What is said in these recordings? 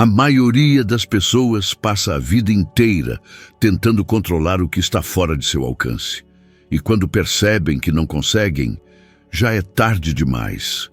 A maioria das pessoas passa a vida inteira tentando controlar o que está fora de seu alcance. E quando percebem que não conseguem, já é tarde demais.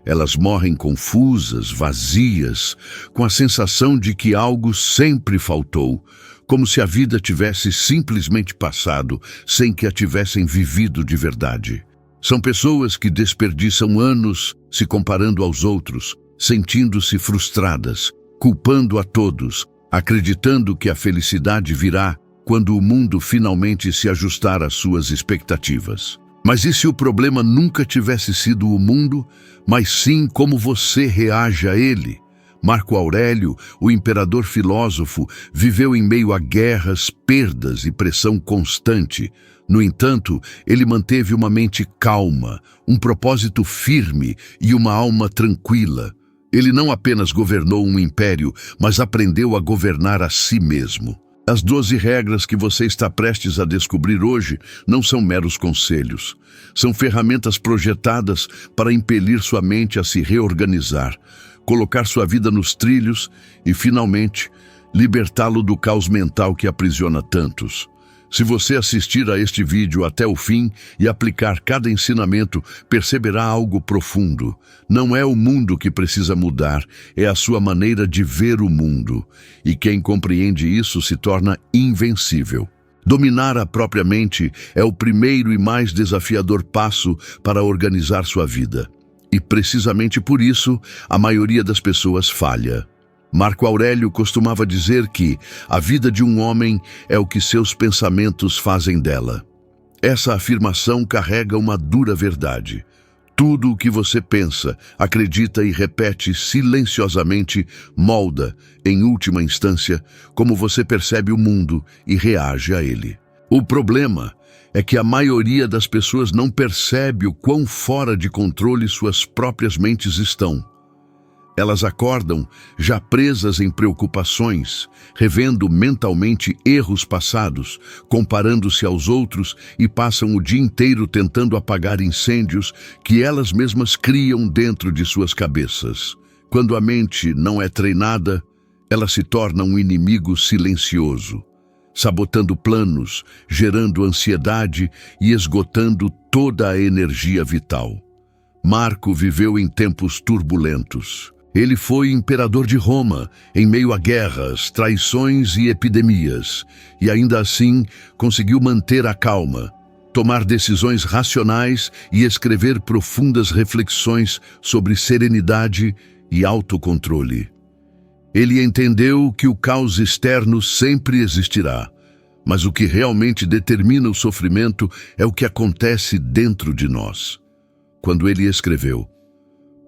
Elas morrem confusas, vazias, com a sensação de que algo sempre faltou, como se a vida tivesse simplesmente passado sem que a tivessem vivido de verdade. São pessoas que desperdiçam anos se comparando aos outros, sentindo-se frustradas, culpando a todos, acreditando que a felicidade virá quando o mundo finalmente se ajustar às suas expectativas. Mas e se o problema nunca tivesse sido o mundo, mas sim como você reage a ele? Marco Aurélio, o imperador filósofo, viveu em meio a guerras, perdas e pressão constante. No entanto, ele manteve uma mente calma, um propósito firme e uma alma tranquila. Ele não apenas governou um império, mas aprendeu a governar a si mesmo. As 12 regras que você está prestes a descobrir hoje não são meros conselhos. São ferramentas projetadas para impelir sua mente a se reorganizar, colocar sua vida nos trilhos e, finalmente, libertá-lo do caos mental que aprisiona tantos. Se você assistir a este vídeo até o fim e aplicar cada ensinamento, perceberá algo profundo. Não é o mundo que precisa mudar, é a sua maneira de ver o mundo. E quem compreende isso se torna invencível. Dominar a própria mente é o primeiro e mais desafiador passo para organizar sua vida. E precisamente por isso, a maioria das pessoas falha. Marco Aurélio costumava dizer que a vida de um homem é o que seus pensamentos fazem dela. Essa afirmação carrega uma dura verdade. Tudo o que você pensa, acredita e repete silenciosamente molda, em última instância, como você percebe o mundo e reage a ele. O problema é que a maioria das pessoas não percebe o quão fora de controle suas próprias mentes estão. Elas acordam já presas em preocupações, revendo mentalmente erros passados, comparando-se aos outros e passam o dia inteiro tentando apagar incêndios que elas mesmas criam dentro de suas cabeças. Quando a mente não é treinada, ela se torna um inimigo silencioso, sabotando planos, gerando ansiedade e esgotando toda a energia vital. Marco viveu em tempos turbulentos. Ele foi imperador de Roma, em meio a guerras, traições e epidemias, e ainda assim conseguiu manter a calma, tomar decisões racionais e escrever profundas reflexões sobre serenidade e autocontrole. Ele entendeu que o caos externo sempre existirá, mas o que realmente determina o sofrimento é o que acontece dentro de nós. Quando ele escreveu: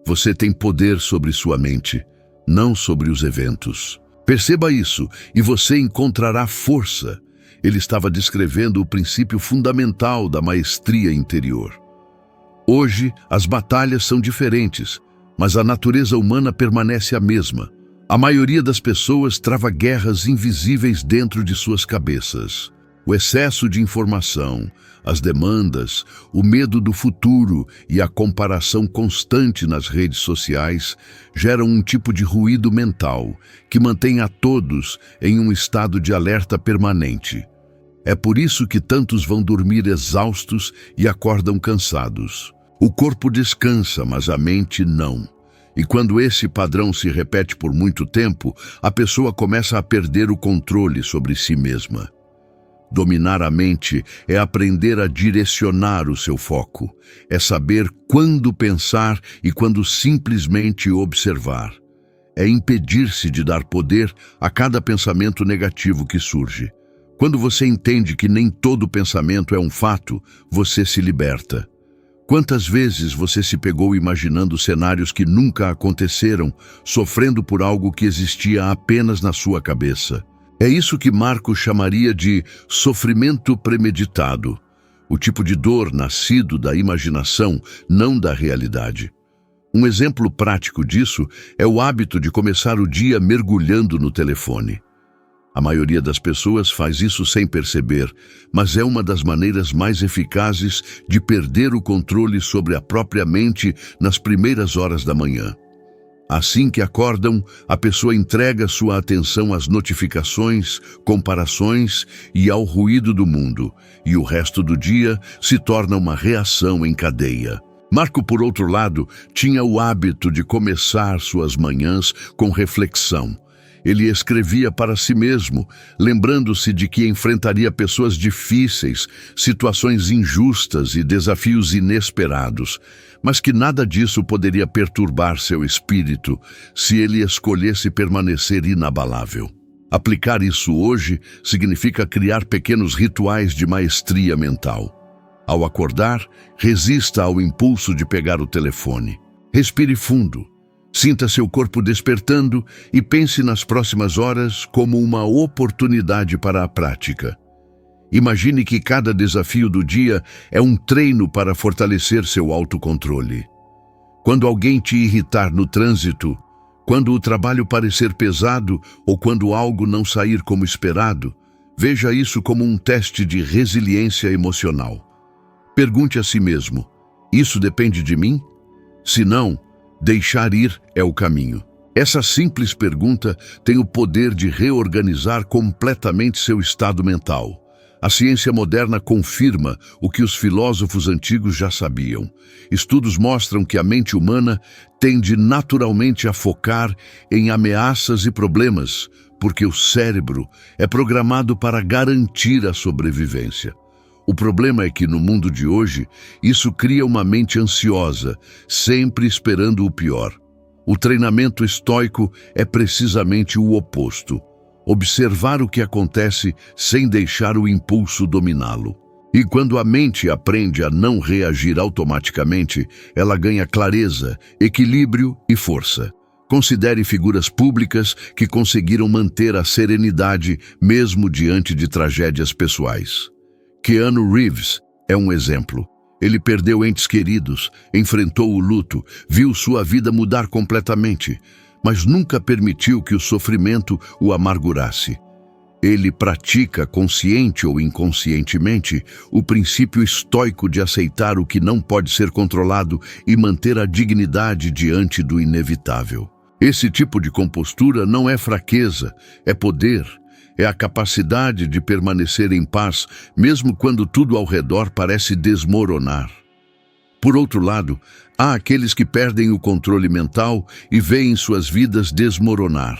"Você tem poder sobre sua mente, não sobre os eventos. Perceba isso e você encontrará força." Ele estava descrevendo o princípio fundamental da maestria interior. Hoje, as batalhas são diferentes, mas a natureza humana permanece a mesma. A maioria das pessoas trava guerras invisíveis dentro de suas cabeças. O excesso de informação, as demandas, o medo do futuro e a comparação constante nas redes sociais geram um tipo de ruído mental que mantém a todos em um estado de alerta permanente. É por isso que tantos vão dormir exaustos e acordam cansados. O corpo descansa, mas a mente não. E quando esse padrão se repete por muito tempo, a pessoa começa a perder o controle sobre si mesma. Dominar a mente é aprender a direcionar o seu foco, é saber quando pensar e quando simplesmente observar. É impedir-se de dar poder a cada pensamento negativo que surge. Quando você entende que nem todo pensamento é um fato, você se liberta. Quantas vezes você se pegou imaginando cenários que nunca aconteceram, sofrendo por algo que existia apenas na sua cabeça? É isso que Marco chamaria de sofrimento premeditado, o tipo de dor nascido da imaginação, não da realidade. Um exemplo prático disso é o hábito de começar o dia mergulhando no telefone. A maioria das pessoas faz isso sem perceber, mas é uma das maneiras mais eficazes de perder o controle sobre a própria mente nas primeiras horas da manhã. Assim que acordam, a pessoa entrega sua atenção às notificações, comparações e ao ruído do mundo, e o resto do dia se torna uma reação em cadeia. Marco, por outro lado, tinha o hábito de começar suas manhãs com reflexão. Ele escrevia para si mesmo, lembrando-se de que enfrentaria pessoas difíceis, situações injustas e desafios inesperados, mas que nada disso poderia perturbar seu espírito se ele escolhesse permanecer inabalável. Aplicar isso hoje significa criar pequenos rituais de maestria mental. Ao acordar, resista ao impulso de pegar o telefone. Respire fundo. Sinta seu corpo despertando e pense nas próximas horas como uma oportunidade para a prática. Imagine que cada desafio do dia é um treino para fortalecer seu autocontrole. Quando alguém te irritar no trânsito, quando o trabalho parecer pesado ou quando algo não sair como esperado, veja isso como um teste de resiliência emocional. Pergunte a si mesmo: isso depende de mim? Se não, deixar ir é o caminho. Essa simples pergunta tem o poder de reorganizar completamente seu estado mental. A ciência moderna confirma o que os filósofos antigos já sabiam. Estudos mostram que a mente humana tende naturalmente a focar em ameaças e problemas, porque o cérebro é programado para garantir a sobrevivência. O problema é que, no mundo de hoje, isso cria uma mente ansiosa, sempre esperando o pior. O treinamento estoico é precisamente o oposto. Observar o que acontece sem deixar o impulso dominá-lo. E quando a mente aprende a não reagir automaticamente, ela ganha clareza, equilíbrio e força. Considere figuras públicas que conseguiram manter a serenidade mesmo diante de tragédias pessoais. Keanu Reeves é um exemplo. Ele perdeu entes queridos, enfrentou o luto, viu sua vida mudar completamente, mas nunca permitiu que o sofrimento o amargurasse. Ele pratica, consciente ou inconscientemente, o princípio estoico de aceitar o que não pode ser controlado e manter a dignidade diante do inevitável. Esse tipo de compostura não é fraqueza, é poder. É a capacidade de permanecer em paz, mesmo quando tudo ao redor parece desmoronar. Por outro lado, há aqueles que perdem o controle mental e veem suas vidas desmoronar.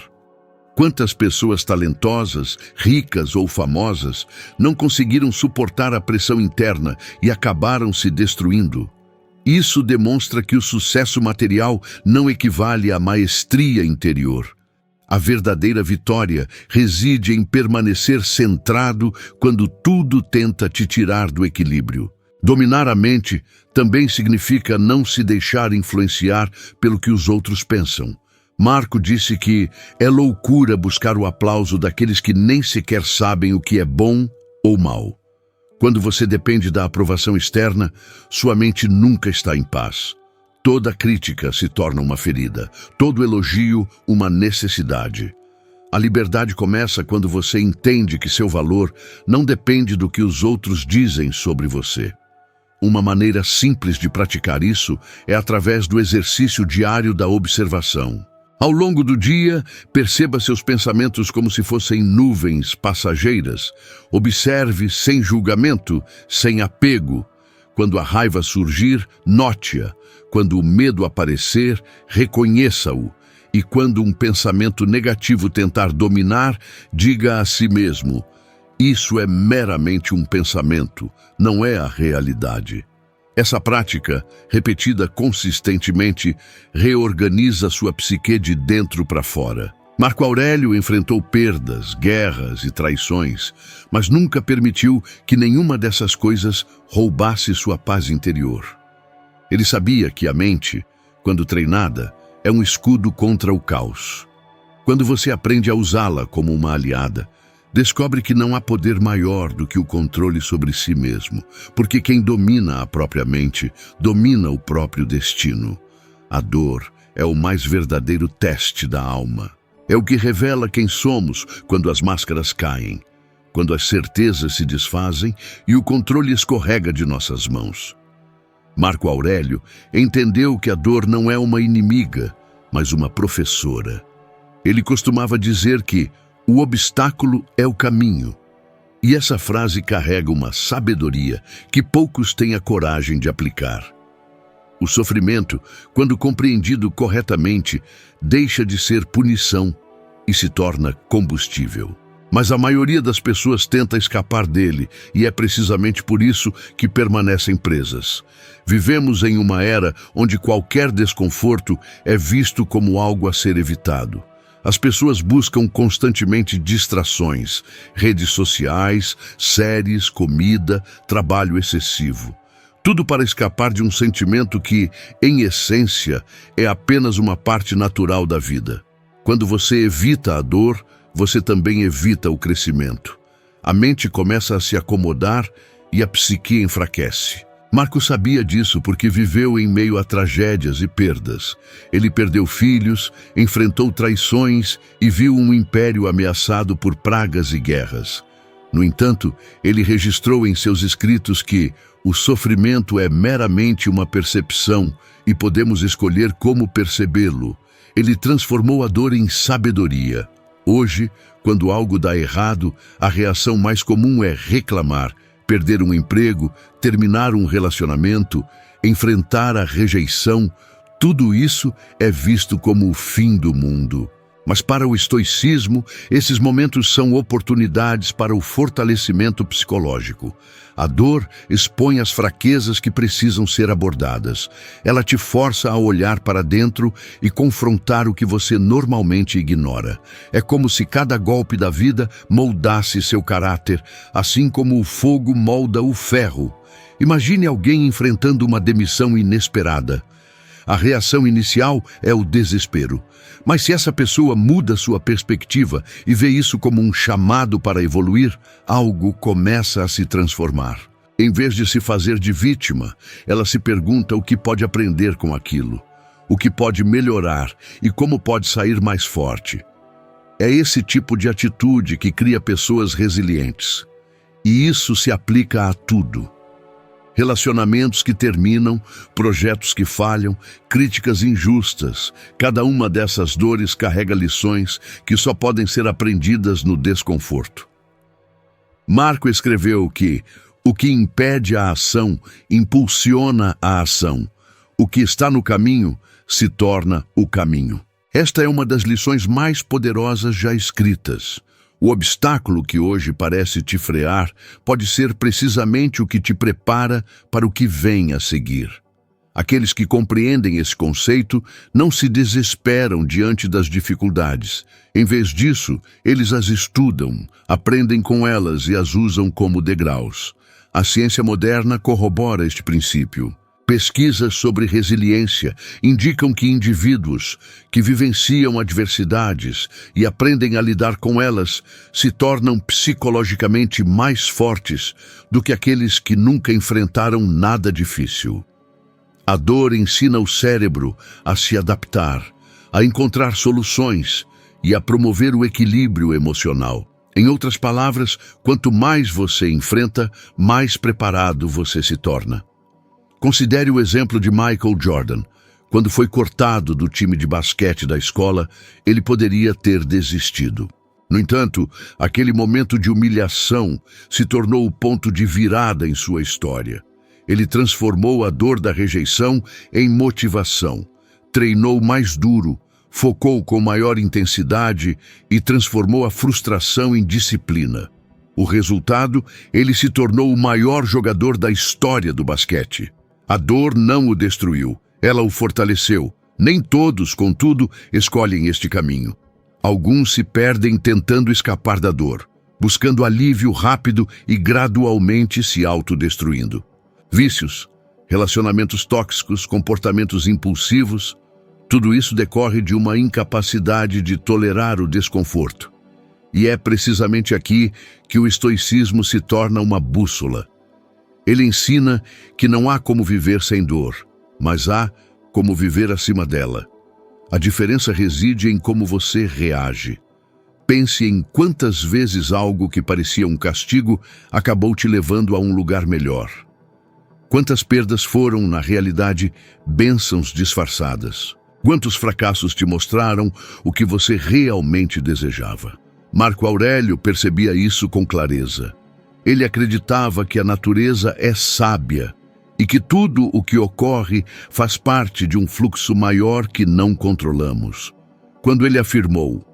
Quantas pessoas talentosas, ricas ou famosas não conseguiram suportar a pressão interna e acabaram se destruindo? Isso demonstra que o sucesso material não equivale à maestria interior. A verdadeira vitória reside em permanecer centrado quando tudo tenta te tirar do equilíbrio. Dominar a mente também significa não se deixar influenciar pelo que os outros pensam. Marco disse que é loucura buscar o aplauso daqueles que nem sequer sabem o que é bom ou mal. Quando você depende da aprovação externa, sua mente nunca está em paz. Toda crítica se torna uma ferida, todo elogio uma necessidade. A liberdade começa quando você entende que seu valor não depende do que os outros dizem sobre você. Uma maneira simples de praticar isso é através do exercício diário da observação. Ao longo do dia, perceba seus pensamentos como se fossem nuvens passageiras. Observe sem julgamento, sem apego. Quando a raiva surgir, note-a. Quando o medo aparecer, reconheça-o. E quando um pensamento negativo tentar dominar, diga a si mesmo: isso é meramente um pensamento, não é a realidade. Essa prática, repetida consistentemente, reorganiza sua psique de dentro para fora. Marco Aurélio enfrentou perdas, guerras e traições, mas nunca permitiu que nenhuma dessas coisas roubasse sua paz interior. Ele sabia que a mente, quando treinada, é um escudo contra o caos. Quando você aprende a usá-la como uma aliada, descobre que não há poder maior do que o controle sobre si mesmo, porque quem domina a própria mente, domina o próprio destino. A dor é o mais verdadeiro teste da alma. É o que revela quem somos quando as máscaras caem, quando as certezas se desfazem e o controle escorrega de nossas mãos. Marco Aurélio entendeu que a dor não é uma inimiga, mas uma professora. Ele costumava dizer que o obstáculo é o caminho. E essa frase carrega uma sabedoria que poucos têm a coragem de aplicar. O sofrimento, quando compreendido corretamente, deixa de ser punição e se torna combustível. Mas a maioria das pessoas tenta escapar dele, e é precisamente por isso que permanecem presas. Vivemos em uma era onde qualquer desconforto é visto como algo a ser evitado. As pessoas buscam constantemente distrações, redes sociais, séries, comida, trabalho excessivo. Tudo para escapar de um sentimento que, em essência, é apenas uma parte natural da vida. Quando você evita a dor, você também evita o crescimento. A mente começa a se acomodar e a psique enfraquece. Marco sabia disso porque viveu em meio a tragédias e perdas. Ele perdeu filhos, enfrentou traições e viu um império ameaçado por pragas e guerras. No entanto, ele registrou em seus escritos que o sofrimento é meramente uma percepção e podemos escolher como percebê-lo. Ele transformou a dor em sabedoria. Hoje, quando algo dá errado, a reação mais comum é reclamar, perder um emprego, terminar um relacionamento, enfrentar a rejeição. Tudo isso é visto como o fim do mundo. Mas para o estoicismo, esses momentos são oportunidades para o fortalecimento psicológico. A dor expõe as fraquezas que precisam ser abordadas. Ela te força a olhar para dentro e confrontar o que você normalmente ignora. É como se cada golpe da vida moldasse seu caráter, assim como o fogo molda o ferro. Imagine alguém enfrentando uma demissão inesperada. A reação inicial é o desespero. Mas se essa pessoa muda sua perspectiva e vê isso como um chamado para evoluir, algo começa a se transformar. Em vez de se fazer de vítima, ela se pergunta o que pode aprender com aquilo, o que pode melhorar e como pode sair mais forte. É esse tipo de atitude que cria pessoas resilientes. E isso se aplica a tudo. Relacionamentos que terminam, projetos que falham, críticas injustas. Cada uma dessas dores carrega lições que só podem ser aprendidas no desconforto. Marco escreveu que o que impede a ação impulsiona a ação. O que está no caminho se torna o caminho. Esta é uma das lições mais poderosas já escritas. O obstáculo que hoje parece te frear pode ser precisamente o que te prepara para o que vem a seguir. Aqueles que compreendem esse conceito não se desesperam diante das dificuldades. Em vez disso, eles as estudam, aprendem com elas e as usam como degraus. A ciência moderna corrobora este princípio. Pesquisas sobre resiliência indicam que indivíduos que vivenciam adversidades e aprendem a lidar com elas se tornam psicologicamente mais fortes do que aqueles que nunca enfrentaram nada difícil. A dor ensina o cérebro a se adaptar, a encontrar soluções e a promover o equilíbrio emocional. Em outras palavras, quanto mais você enfrenta, mais preparado você se torna. Considere o exemplo de Michael Jordan. Quando foi cortado do time de basquete da escola, ele poderia ter desistido. No entanto, aquele momento de humilhação se tornou o ponto de virada em sua história. Ele transformou a dor da rejeição em motivação, treinou mais duro, focou com maior intensidade e transformou a frustração em disciplina. O resultado, ele se tornou o maior jogador da história do basquete. A dor não o destruiu, ela o fortaleceu. Nem todos, contudo, escolhem este caminho. Alguns se perdem tentando escapar da dor, buscando alívio rápido e gradualmente se autodestruindo. Vícios, relacionamentos tóxicos, comportamentos impulsivos, tudo isso decorre de uma incapacidade de tolerar o desconforto. E é precisamente aqui que o estoicismo se torna uma bússola. Ele ensina que não há como viver sem dor, mas há como viver acima dela. A diferença reside em como você reage. Pense em quantas vezes algo que parecia um castigo acabou te levando a um lugar melhor. Quantas perdas foram, na realidade, bênçãos disfarçadas. Quantos fracassos te mostraram o que você realmente desejava? Marco Aurélio percebia isso com clareza. Ele acreditava que a natureza é sábia e que tudo o que ocorre faz parte de um fluxo maior que não controlamos. Quando ele afirmou: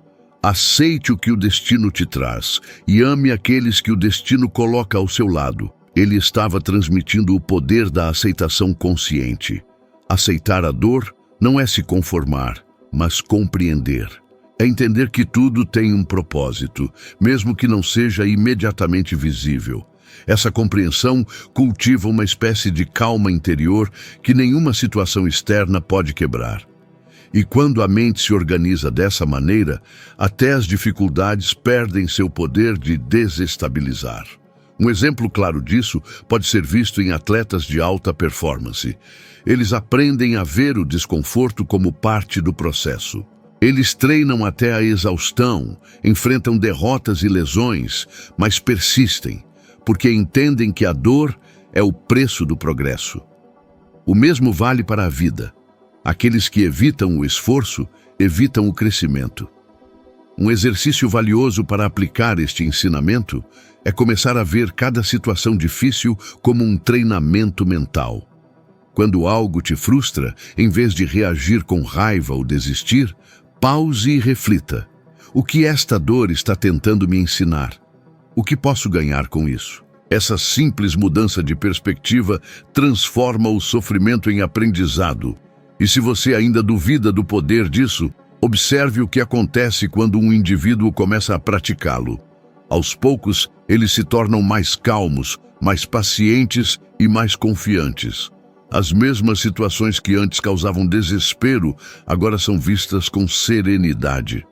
aceite o que o destino te traz e ame aqueles que o destino coloca ao seu lado, ele estava transmitindo o poder da aceitação consciente. Aceitar a dor não é se conformar, mas compreender. É entender que tudo tem um propósito, mesmo que não seja imediatamente visível. Essa compreensão cultiva uma espécie de calma interior que nenhuma situação externa pode quebrar. E quando a mente se organiza dessa maneira, até as dificuldades perdem seu poder de desestabilizar. Um exemplo claro disso pode ser visto em atletas de alta performance. Eles aprendem a ver o desconforto como parte do processo. Eles treinam até a exaustão, enfrentam derrotas e lesões, mas persistem, porque entendem que a dor é o preço do progresso. O mesmo vale para a vida. Aqueles que evitam o esforço, evitam o crescimento. Um exercício valioso para aplicar este ensinamento é começar a ver cada situação difícil como um treinamento mental. Quando algo te frustra, em vez de reagir com raiva ou desistir, pause e reflita. O que esta dor está tentando me ensinar? O que posso ganhar com isso? Essa simples mudança de perspectiva transforma o sofrimento em aprendizado. E se você ainda duvida do poder disso, observe o que acontece quando um indivíduo começa a praticá-lo. Aos poucos, eles se tornam mais calmos, mais pacientes e mais confiantes. As mesmas situações que antes causavam desespero, agora são vistas com serenidade.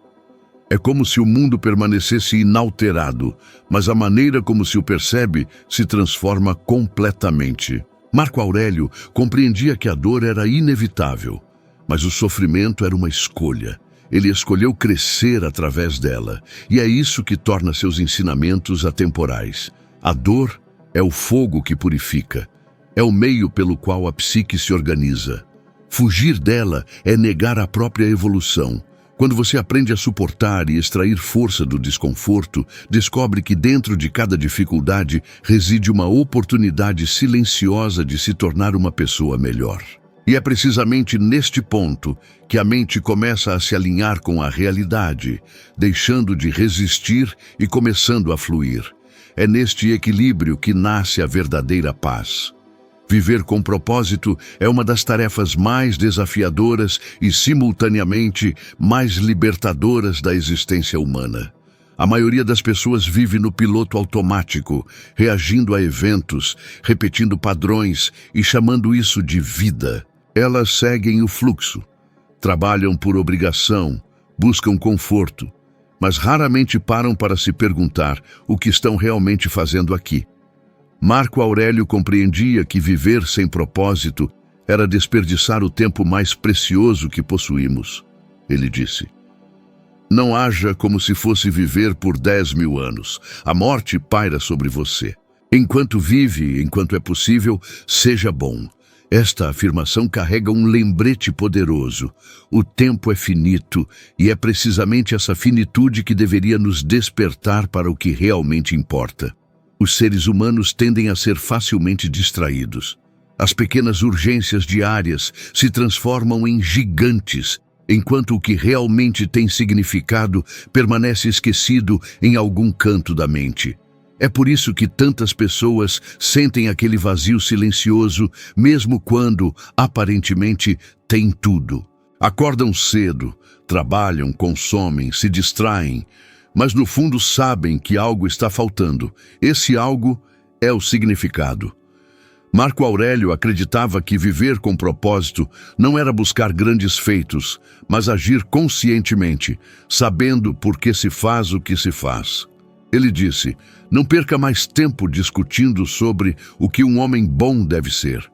É como se o mundo permanecesse inalterado, mas a maneira como se o percebe se transforma completamente. Marco Aurélio compreendia que a dor era inevitável, mas o sofrimento era uma escolha. Ele escolheu crescer através dela, e é isso que torna seus ensinamentos atemporais. A dor é o fogo que purifica. É o meio pelo qual a psique se organiza. Fugir dela é negar a própria evolução. Quando você aprende a suportar e extrair força do desconforto, descobre que dentro de cada dificuldade reside uma oportunidade silenciosa de se tornar uma pessoa melhor. E é precisamente neste ponto que a mente começa a se alinhar com a realidade, deixando de resistir e começando a fluir. É neste equilíbrio que nasce a verdadeira paz. Viver com propósito é uma das tarefas mais desafiadoras e, simultaneamente, mais libertadoras da existência humana. A maioria das pessoas vive no piloto automático, reagindo a eventos, repetindo padrões e chamando isso de vida. Elas seguem o fluxo, trabalham por obrigação, buscam conforto, mas raramente param para se perguntar o que estão realmente fazendo aqui. Marco Aurélio compreendia que viver sem propósito era desperdiçar o tempo mais precioso que possuímos. Ele disse: não haja como se fosse viver por 10.000 anos. A morte paira sobre você. Enquanto vive, enquanto é possível, seja bom. Esta afirmação carrega um lembrete poderoso. O tempo é finito e é precisamente essa finitude que deveria nos despertar para o que realmente importa. Os seres humanos tendem a ser facilmente distraídos. As pequenas urgências diárias se transformam em gigantes, enquanto o que realmente tem significado permanece esquecido em algum canto da mente. É por isso que tantas pessoas sentem aquele vazio silencioso, mesmo quando, aparentemente, têm tudo. Acordam cedo, trabalham, consomem, se distraem, mas no fundo sabem que algo está faltando. Esse algo é o significado. Marco Aurélio acreditava que viver com propósito não era buscar grandes feitos, mas agir conscientemente, sabendo por que se faz o que se faz. Ele disse: não perca mais tempo discutindo sobre o que um homem bom deve ser.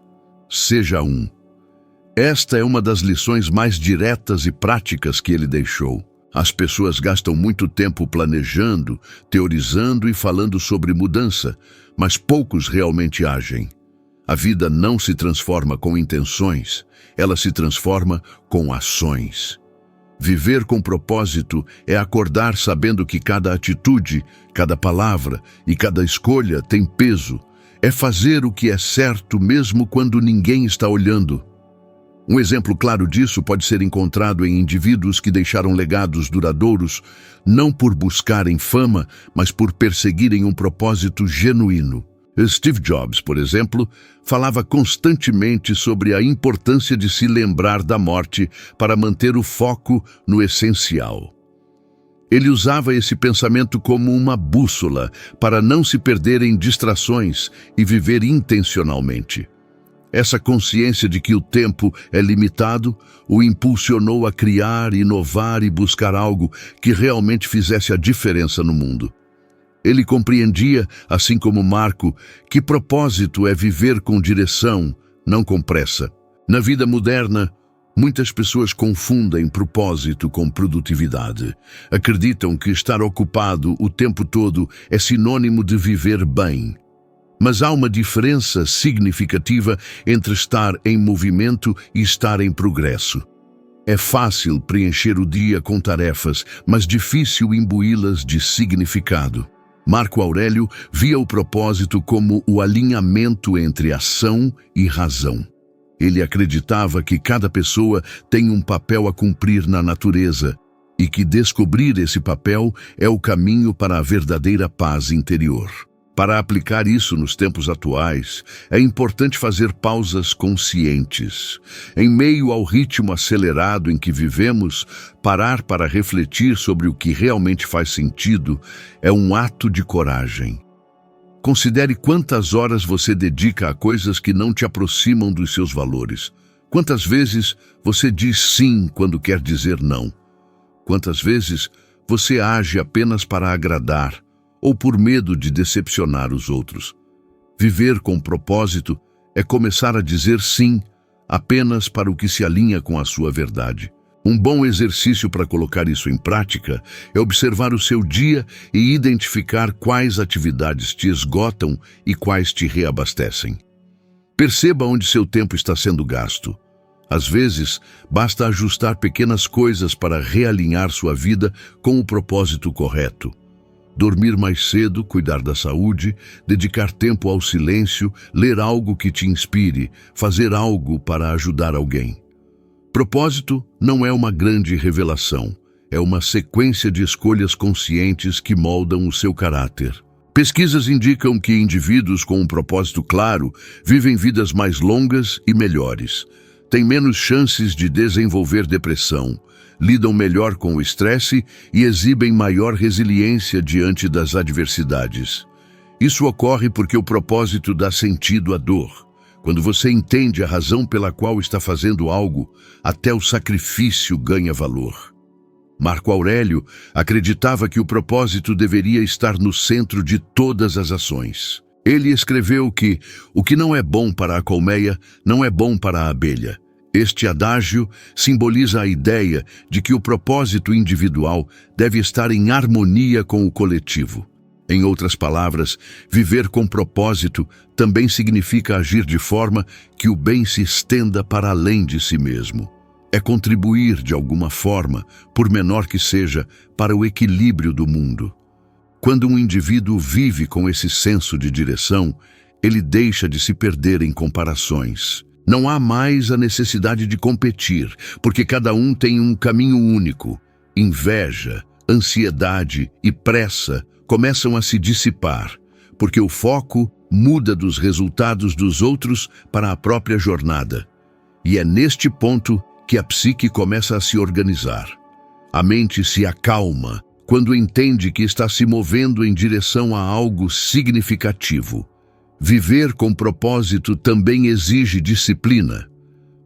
Seja um. Esta é uma das lições mais diretas e práticas que ele deixou. As pessoas gastam muito tempo planejando, teorizando e falando sobre mudança, mas poucos realmente agem. A vida não se transforma com intenções, ela se transforma com ações. Viver com propósito é acordar sabendo que cada atitude, cada palavra e cada escolha tem peso. É fazer o que é certo mesmo quando ninguém está olhando. Um exemplo claro disso pode ser encontrado em indivíduos que deixaram legados duradouros, não por buscarem fama, mas por perseguirem um propósito genuíno. Steve Jobs, por exemplo, falava constantemente sobre a importância de se lembrar da morte para manter o foco no essencial. Ele usava esse pensamento como uma bússola para não se perder em distrações e viver intencionalmente. Essa consciência de que o tempo é limitado o impulsionou a criar, inovar e buscar algo que realmente fizesse a diferença no mundo. Ele compreendia, assim como Marco, que propósito é viver com direção, não com pressa. Na vida moderna, muitas pessoas confundem propósito com produtividade. Acreditam que estar ocupado o tempo todo é sinônimo de viver bem. Mas há uma diferença significativa entre estar em movimento e estar em progresso. É fácil preencher o dia com tarefas, mas difícil imbuí-las de significado. Marco Aurélio via o propósito como o alinhamento entre ação e razão. Ele acreditava que cada pessoa tem um papel a cumprir na natureza e que descobrir esse papel é o caminho para a verdadeira paz interior. Para aplicar isso nos tempos atuais, é importante fazer pausas conscientes. Em meio ao ritmo acelerado em que vivemos, parar para refletir sobre o que realmente faz sentido é um ato de coragem. Considere quantas horas você dedica a coisas que não te aproximam dos seus valores. Quantas vezes você diz sim quando quer dizer não? Quantas vezes você age apenas para agradar ou por medo de decepcionar os outros? Viver com propósito é começar a dizer sim apenas para o que se alinha com a sua verdade. Um bom exercício para colocar isso em prática é observar o seu dia e identificar quais atividades te esgotam e quais te reabastecem. Perceba onde seu tempo está sendo gasto. Às vezes, basta ajustar pequenas coisas para realinhar sua vida com o propósito correto. Dormir mais cedo, cuidar da saúde, dedicar tempo ao silêncio, ler algo que te inspire, fazer algo para ajudar alguém. Propósito não é uma grande revelação, é uma sequência de escolhas conscientes que moldam o seu caráter. Pesquisas indicam que indivíduos com um propósito claro vivem vidas mais longas e melhores, têm menos chances de desenvolver depressão, lidam melhor com o estresse e exibem maior resiliência diante das adversidades. Isso ocorre porque o propósito dá sentido à dor. Quando você entende a razão pela qual está fazendo algo, até o sacrifício ganha valor. Marco Aurélio acreditava que o propósito deveria estar no centro de todas as ações. Ele escreveu que o que não é bom para a colmeia não é bom para a abelha. Este adágio simboliza a ideia de que o propósito individual deve estar em harmonia com o coletivo. Em outras palavras, viver com propósito também significa agir de forma que o bem se estenda para além de si mesmo. É contribuir de alguma forma, por menor que seja, para o equilíbrio do mundo. Quando um indivíduo vive com esse senso de direção, ele deixa de se perder em comparações. Não há mais a necessidade de competir, porque cada um tem um caminho único. Inveja, ansiedade e pressa começam a se dissipar, porque o foco muda dos resultados dos outros para a própria jornada. E é neste ponto que a psique começa a se organizar. A mente se acalma quando entende que está se movendo em direção a algo significativo. Viver com propósito também exige disciplina.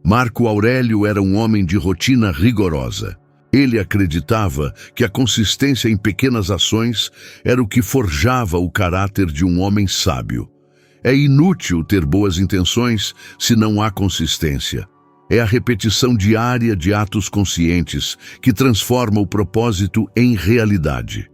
Marco Aurélio era um homem de rotina rigorosa. Ele acreditava que a consistência em pequenas ações era o que forjava o caráter de um homem sábio. É inútil ter boas intenções se não há consistência. É a repetição diária de atos conscientes que transforma o propósito em realidade.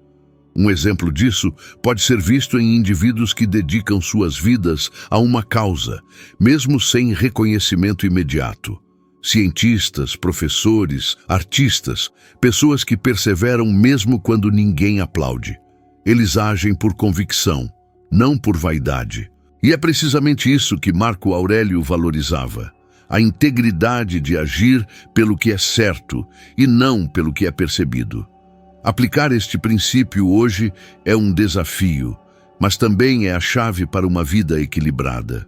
Um exemplo disso pode ser visto em indivíduos que dedicam suas vidas a uma causa, mesmo sem reconhecimento imediato. Cientistas, professores, artistas, pessoas que perseveram mesmo quando ninguém aplaude. Eles agem por convicção, não por vaidade. E é precisamente isso que Marco Aurélio valorizava: a integridade de agir pelo que é certo e não pelo que é percebido. Aplicar este princípio hoje é um desafio, mas também é a chave para uma vida equilibrada.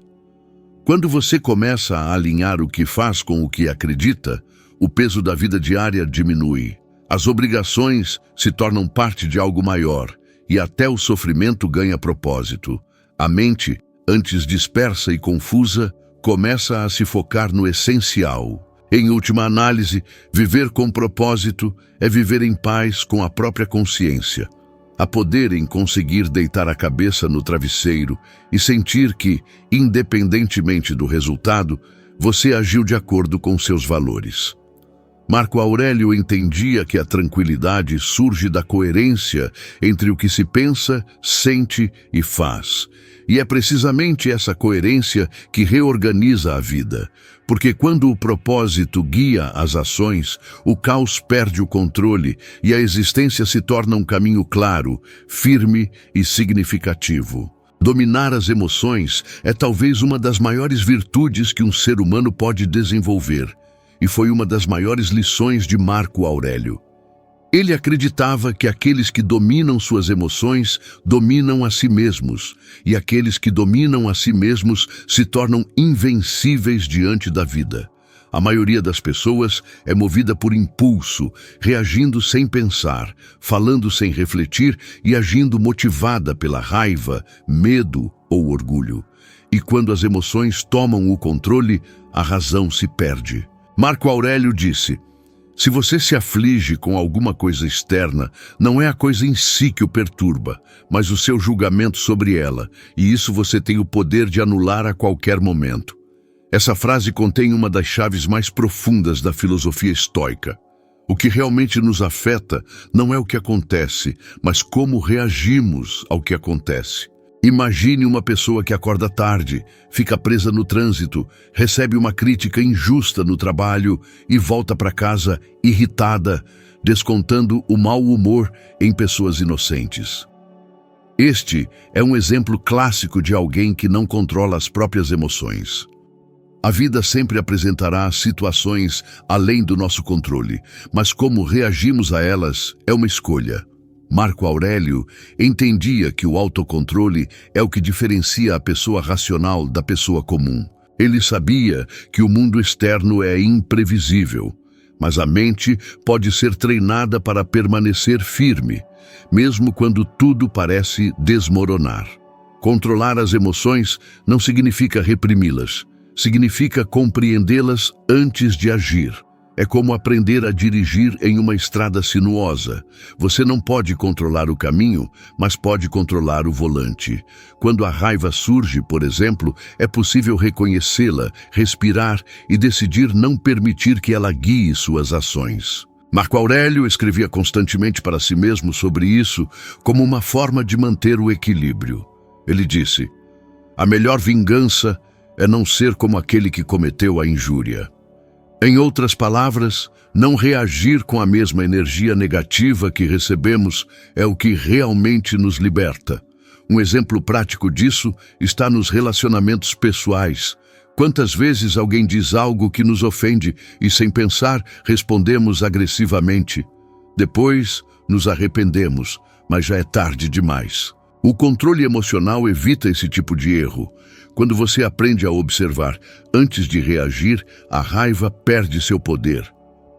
Quando você começa a alinhar o que faz com o que acredita, o peso da vida diária diminui. As obrigações se tornam parte de algo maior e até o sofrimento ganha propósito. A mente, antes dispersa e confusa, começa a se focar no essencial. Em última análise, viver com propósito é viver em paz com a própria consciência. Há poder em conseguir deitar a cabeça no travesseiro e sentir que, independentemente do resultado, você agiu de acordo com seus valores. Marco Aurélio entendia que a tranquilidade surge da coerência entre o que se pensa, sente e faz. E é precisamente essa coerência que reorganiza a vida, porque quando o propósito guia as ações, o caos perde o controle e a existência se torna um caminho claro, firme e significativo. Dominar as emoções é talvez uma das maiores virtudes que um ser humano pode desenvolver, e foi uma das maiores lições de Marco Aurélio. Ele acreditava que aqueles que dominam suas emoções dominam a si mesmos, e aqueles que dominam a si mesmos se tornam invencíveis diante da vida. A maioria das pessoas é movida por impulso, reagindo sem pensar, falando sem refletir e agindo motivada pela raiva, medo ou orgulho. E quando as emoções tomam o controle, a razão se perde. Marco Aurélio disse: se você se aflige com alguma coisa externa, não é a coisa em si que o perturba, mas o seu julgamento sobre ela, e isso você tem o poder de anular a qualquer momento. Essa frase contém uma das chaves mais profundas da filosofia estoica. O que realmente nos afeta não é o que acontece, mas como reagimos ao que acontece. Imagine uma pessoa que acorda tarde, fica presa no trânsito, recebe uma crítica injusta no trabalho e volta para casa irritada, descontando o mau humor em pessoas inocentes. Este é um exemplo clássico de alguém que não controla as próprias emoções. A vida sempre apresentará situações além do nosso controle, mas como reagimos a elas é uma escolha. Marco Aurélio entendia que o autocontrole é o que diferencia a pessoa racional da pessoa comum. Ele sabia que o mundo externo é imprevisível, mas a mente pode ser treinada para permanecer firme, mesmo quando tudo parece desmoronar. Controlar as emoções não significa reprimi-las, significa compreendê-las antes de agir. É como aprender a dirigir em uma estrada sinuosa. Você não pode controlar o caminho, mas pode controlar o volante. Quando a raiva surge, por exemplo, é possível reconhecê-la, respirar e decidir não permitir que ela guie suas ações. Marco Aurélio escrevia constantemente para si mesmo sobre isso como uma forma de manter o equilíbrio. Ele disse: a melhor vingança é não ser como aquele que cometeu a injúria. Em outras palavras, não reagir com a mesma energia negativa que recebemos é o que realmente nos liberta. Um exemplo prático disso está nos relacionamentos pessoais. Quantas vezes alguém diz algo que nos ofende e, sem pensar, respondemos agressivamente. Depois, nos arrependemos, mas já é tarde demais. O controle emocional evita esse tipo de erro. Quando você aprende a observar antes de reagir, a raiva perde seu poder.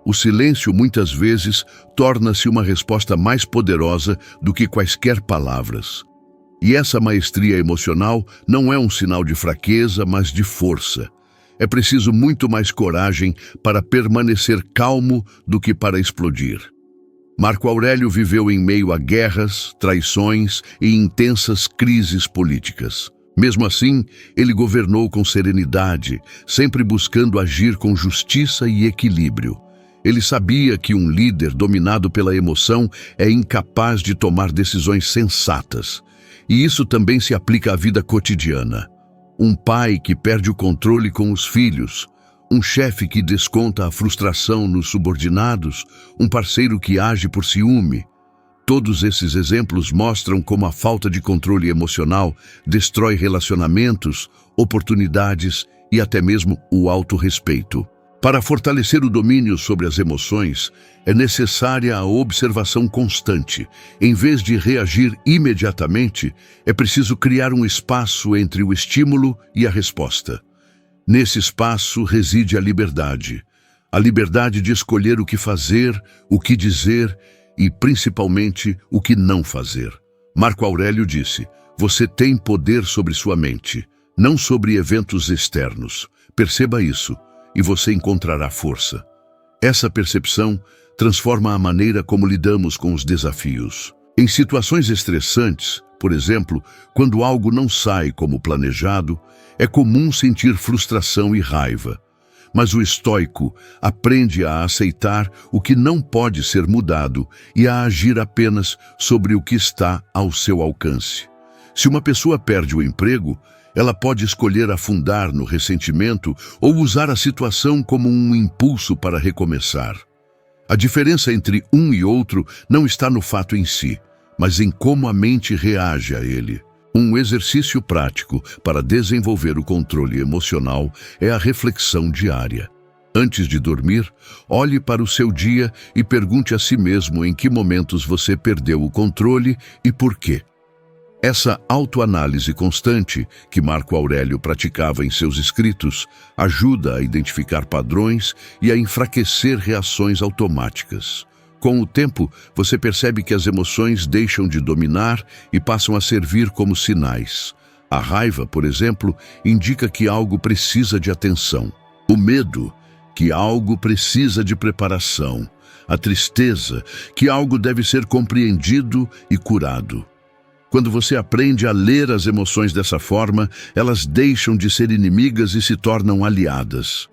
O silêncio muitas vezes torna-se uma resposta mais poderosa do que quaisquer palavras. E essa maestria emocional não é um sinal de fraqueza, mas de força. É preciso muito mais coragem para permanecer calmo do que para explodir. Marco Aurélio viveu em meio a guerras, traições e intensas crises políticas. Mesmo assim, ele governou com serenidade, sempre buscando agir com justiça e equilíbrio. Ele sabia que um líder dominado pela emoção é incapaz de tomar decisões sensatas. E isso também se aplica à vida cotidiana. Um pai que perde o controle com os filhos, um chefe que desconta a frustração nos subordinados, um parceiro que age por ciúme. Todos esses exemplos mostram como a falta de controle emocional destrói relacionamentos, oportunidades e até mesmo o autorrespeito. Para fortalecer o domínio sobre as emoções, é necessária a observação constante. Em vez de reagir imediatamente, é preciso criar um espaço entre o estímulo e a resposta. Nesse espaço reside a liberdade de escolher o que fazer, o que dizer e, principalmente, o que não fazer. Marco Aurélio disse: "Você tem poder sobre sua mente, não sobre eventos externos. Perceba isso, e você encontrará força." Essa percepção transforma a maneira como lidamos com os desafios. Em situações estressantes, por exemplo, quando algo não sai como planejado, é comum sentir frustração e raiva. Mas o estoico aprende a aceitar o que não pode ser mudado e a agir apenas sobre o que está ao seu alcance. Se uma pessoa perde o emprego, ela pode escolher afundar no ressentimento ou usar a situação como um impulso para recomeçar. A diferença entre um e outro não está no fato em si, mas em como a mente reage a ele. Um exercício prático para desenvolver o controle emocional é a reflexão diária. Antes de dormir, olhe para o seu dia e pergunte a si mesmo em que momentos você perdeu o controle e por quê. Essa autoanálise constante, que Marco Aurélio praticava em seus escritos, ajuda a identificar padrões e a enfraquecer reações automáticas. Com o tempo, você percebe que as emoções deixam de dominar e passam a servir como sinais. A raiva, por exemplo, indica que algo precisa de atenção. O medo, que algo precisa de preparação. A tristeza, que algo deve ser compreendido e curado. Quando você aprende a ler as emoções dessa forma, elas deixam de ser inimigas e se tornam aliadas.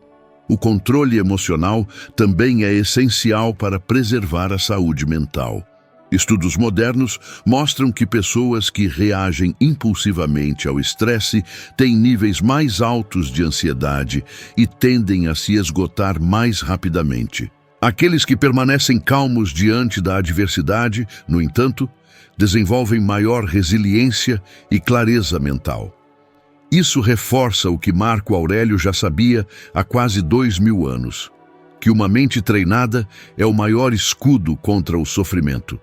O controle emocional também é essencial para preservar a saúde mental. Estudos modernos mostram que pessoas que reagem impulsivamente ao estresse têm níveis mais altos de ansiedade e tendem a se esgotar mais rapidamente. Aqueles que permanecem calmos diante da adversidade, no entanto, desenvolvem maior resiliência e clareza mental. Isso reforça o que Marco Aurélio já sabia há quase 2000 anos, que uma mente treinada é o maior escudo contra o sofrimento.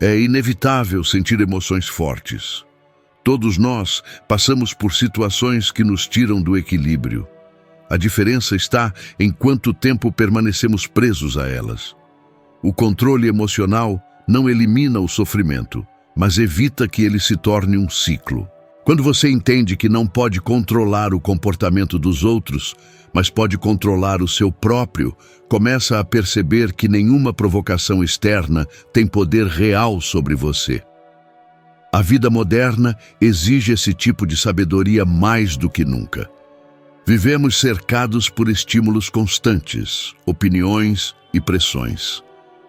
É inevitável sentir emoções fortes. Todos nós passamos por situações que nos tiram do equilíbrio. A diferença está em quanto tempo permanecemos presos a elas. O controle emocional não elimina o sofrimento, mas evita que ele se torne um ciclo. Quando você entende que não pode controlar o comportamento dos outros, mas pode controlar o seu próprio, começa a perceber que nenhuma provocação externa tem poder real sobre você. A vida moderna exige esse tipo de sabedoria mais do que nunca. Vivemos cercados por estímulos constantes, opiniões e pressões.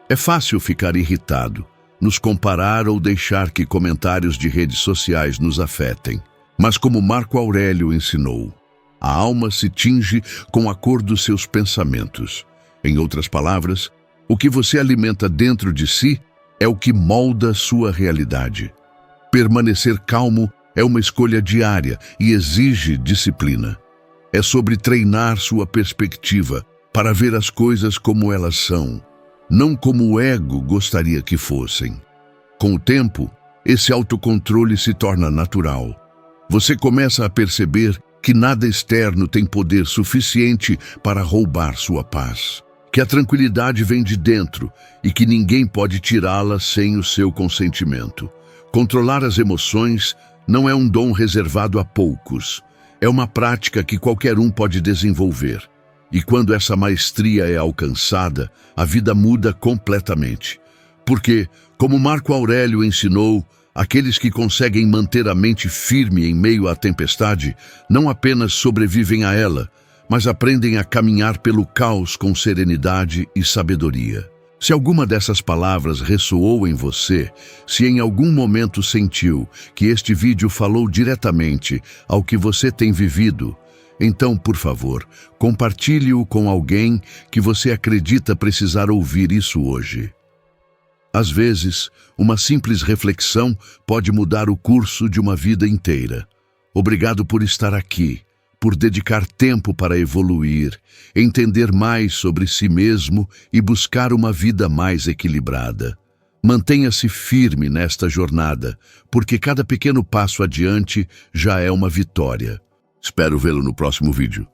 É fácil ficar irritado, nos comparar ou deixar que comentários de redes sociais nos afetem. Mas como Marco Aurélio ensinou, a alma se tinge com a cor dos seus pensamentos. Em outras palavras, o que você alimenta dentro de si é o que molda sua realidade. Permanecer calmo é uma escolha diária e exige disciplina. É sobre treinar sua perspectiva para ver as coisas como elas são, não como o ego gostaria que fossem. Com o tempo, esse autocontrole se torna natural. Você começa a perceber que nada externo tem poder suficiente para roubar sua paz, que a tranquilidade vem de dentro e que ninguém pode tirá-la sem o seu consentimento. Controlar as emoções não é um dom reservado a poucos, é uma prática que qualquer um pode desenvolver. E quando essa maestria é alcançada, a vida muda completamente. Porque, como Marco Aurélio ensinou, aqueles que conseguem manter a mente firme em meio à tempestade não apenas sobrevivem a ela, mas aprendem a caminhar pelo caos com serenidade e sabedoria. Se alguma dessas palavras ressoou em você, se em algum momento sentiu que este vídeo falou diretamente ao que você tem vivido, então, por favor, compartilhe-o com alguém que você acredita precisar ouvir isso hoje. Às vezes, uma simples reflexão pode mudar o curso de uma vida inteira. Obrigado por estar aqui, por dedicar tempo para evoluir, entender mais sobre si mesmo e buscar uma vida mais equilibrada. Mantenha-se firme nesta jornada, porque cada pequeno passo adiante já é uma vitória. Espero vê-lo no próximo vídeo.